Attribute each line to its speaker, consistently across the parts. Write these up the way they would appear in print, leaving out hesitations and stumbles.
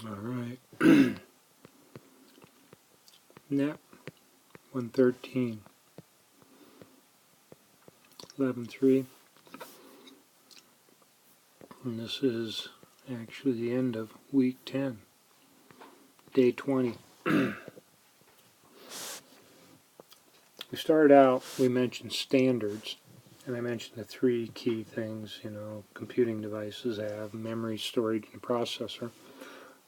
Speaker 1: Alright. NET-113, 11.3. And this is actually the end of week 10, day 20. We started out, we mentioned standards, and I mentioned the three key things, computing devices have: memory, storage, and processor.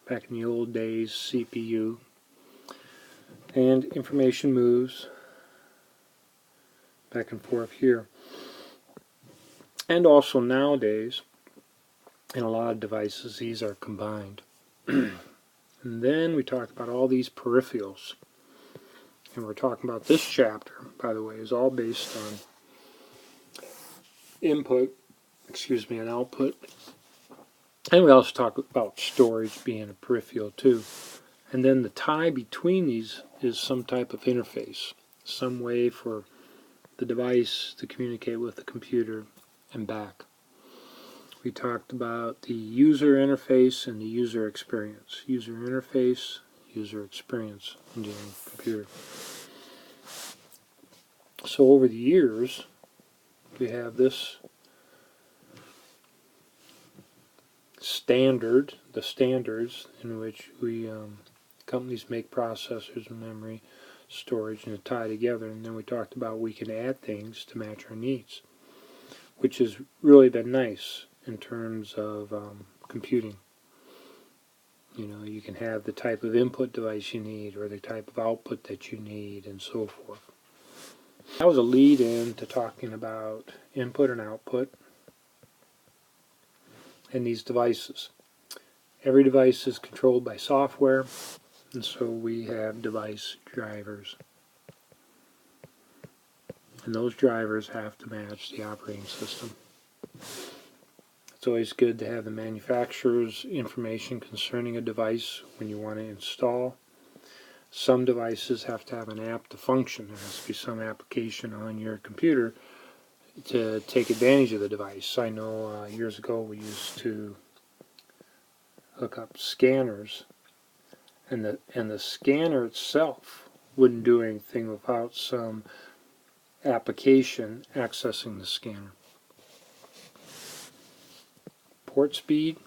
Speaker 1: Back in the old days, CPU. And information moves back and forth here. And also nowadays, in a lot of devices, these are combined. And then we talked about all these peripherals. And we're talking about this chapter, by the way, is all based on input, and output. And we also talk about storage being a peripheral too. And then the tie between these is some type of interface, some way for the device to communicate with the computer and back. We talked about the user interface and the user experience. User interface, user experience in dealing with the computer. So over the years, we have this standard, the standards in which we companies make processors and memory, storage, and tie together. And then we talked about we can add things to match our needs, which has really been nice in terms of computing. You can have the type of input device you need or the type of output that you need and so forth. That was a lead-in to talking about input and output and these devices. Every device is controlled by software, and so we have device drivers. And those drivers have to match the operating system. It's always good to have the manufacturer's information concerning a device when you want to install. Some devices have to have an app to function. There has to be some application on your computer to take advantage of the device. I know years ago we used to hook up scanners, and the scanner itself wouldn't do anything without some application accessing the scanner. Port speed,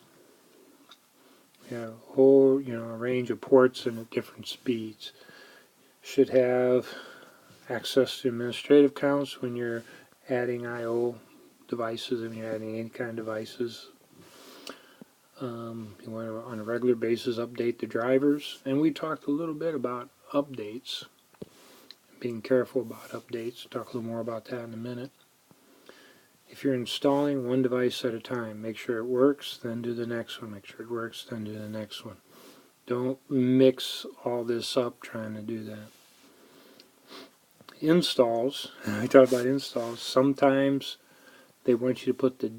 Speaker 1: we have a whole a range of ports and at different speeds. Should have access to administrative counts when you're adding I/O devices, and you're adding any kind of devices. You want to, on a regular basis, update the drivers. And we talked a little bit about updates, being careful about updates. Talk a little more about that in a minute. If you're installing one device at a time, make sure it works, then do the next one. Make sure it works, then do the next one. Don't mix all this up trying to do that. Installs, I talked about installs. Sometimes they want you to put the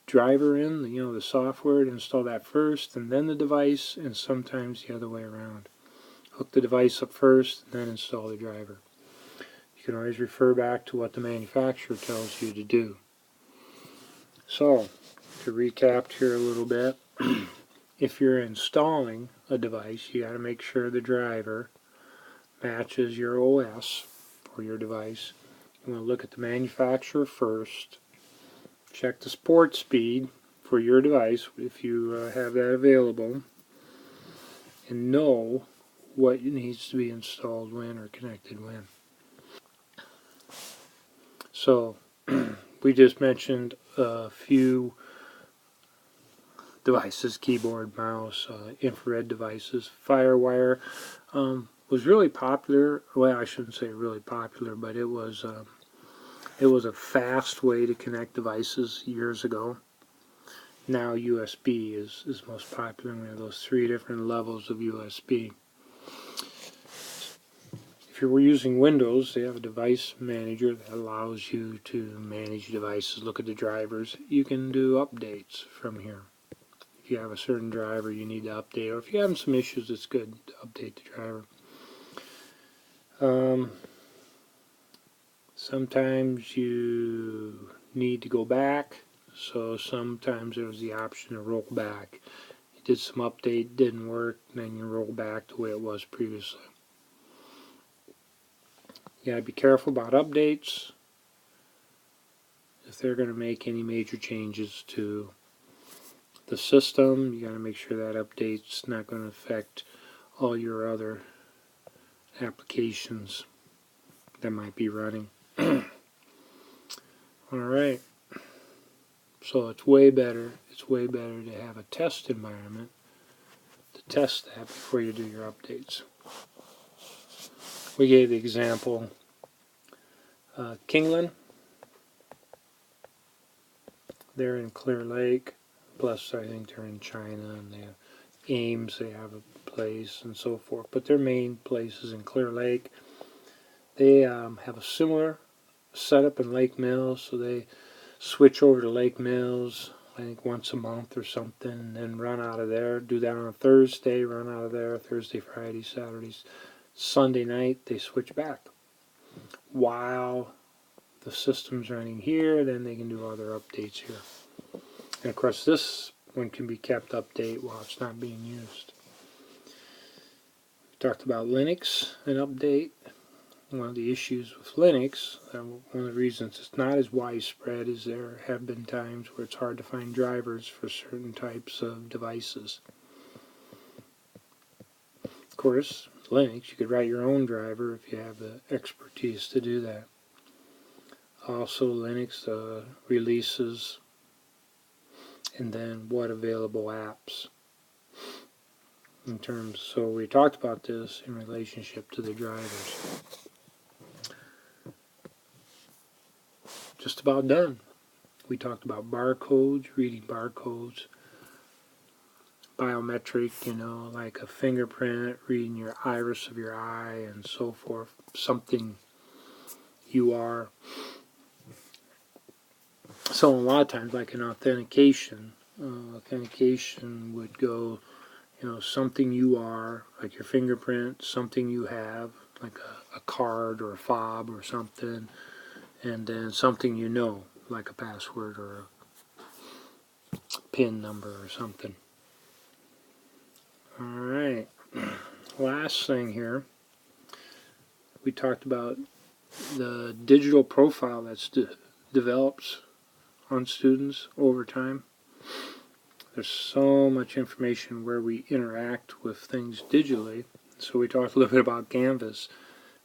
Speaker 1: driver in, the software, to install that first, and then the device, and sometimes the other way around. Hook the device up first, and then install the driver. You can always refer back to what the manufacturer tells you to do. So, to recap here a little bit, if you're installing a device, you got to make sure the driver matches your OS for your device. You want to look at the manufacturer first. Check the port speed for your device if you have that available, and know what needs to be installed when or connected when. So we just mentioned a few devices: keyboard, mouse, infrared devices. FireWire was really popular. Well, I shouldn't say really popular, but it was a fast way to connect devices years ago. Now USB is most popular. We have those three different levels of USB. If you're using Windows, they have a device manager that allows you to manage devices, look at the drivers. You can do updates from here. If you have a certain driver you need to update, or if you're having some issues, it's good to update the driver. Sometimes you need to go back, so sometimes there's the option to roll back. you did some update, didn't work, and then you roll back the way it was previously. You gotta be careful about updates if they're going to make any major changes to the system. You got to make sure that update's not going to affect all your other applications that might be running. Alright, so it's way better to have a test environment to test that before you do your updates. We gave the example Kingland. They're in Clear Lake, plus I think they're in China, and they have Ames, they have a place, and so forth. But their main place is in Clear Lake. They have a similar setup in Lake Mills, so they switch over to Lake Mills, I think once a month or something, and then run out of there. Do that on a Thursday, run out of there Thursday, Friday, Saturdays. Sunday night, they switch back. While the system's running here, then they can do other updates here. And of course, this one can be kept update while it's not being used. We talked about Linux and update. One of the issues with Linux, one of the reasons it's not as widespread is there have been times where it's hard to find drivers for certain types of devices. Of course, Linux, you could write your own driver if you have the expertise to do that. Also, Linux releases and then what available apps in terms. So we talked about this in relationship to the drivers. Just about done. We talked about barcodes, reading barcodes, biometric, like a fingerprint, reading your iris of your eye, and so forth. Something you are. So a lot of times, like in authentication would go, something you are, like your fingerprint, something you have, like a card or a fob or something, and then something like a password or a PIN number or something. Alright, last thing here, we talked about the digital profile that's develops on students over time. There's so much information where we interact with things digitally. So we talked a little bit about Canvas,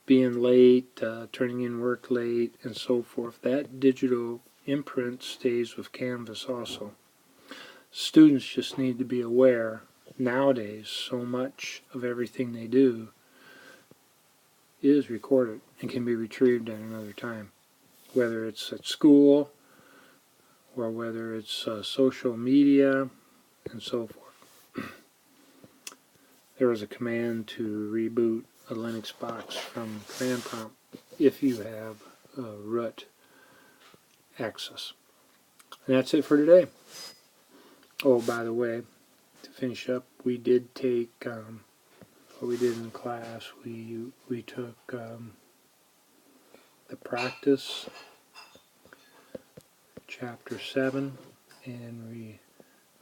Speaker 1: being late, turning in work late, and so forth. That digital imprint stays with Canvas also. Students just need to be aware nowadays so much of everything they do is recorded and can be retrieved at another time, whether it's at school or whether it's social media and so forth. There is a command to reboot a Linux box from command prompt if you have root access. And that's it for today. Oh, by the way, to finish up, we did take what we did in class. We took the practice chapter 7, and we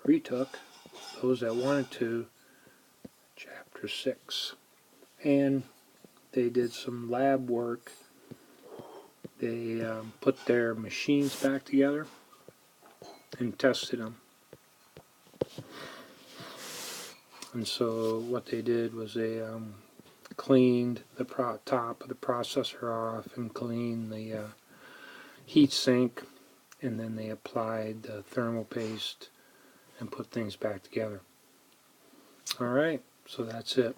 Speaker 1: retook those that wanted to chapter 6. And they did some lab work. They put their machines back together and tested them. And so what they did was they cleaned the top of the processor off and cleaned the heat sink, and then they applied the thermal paste and put things back together. Alright, so that's it.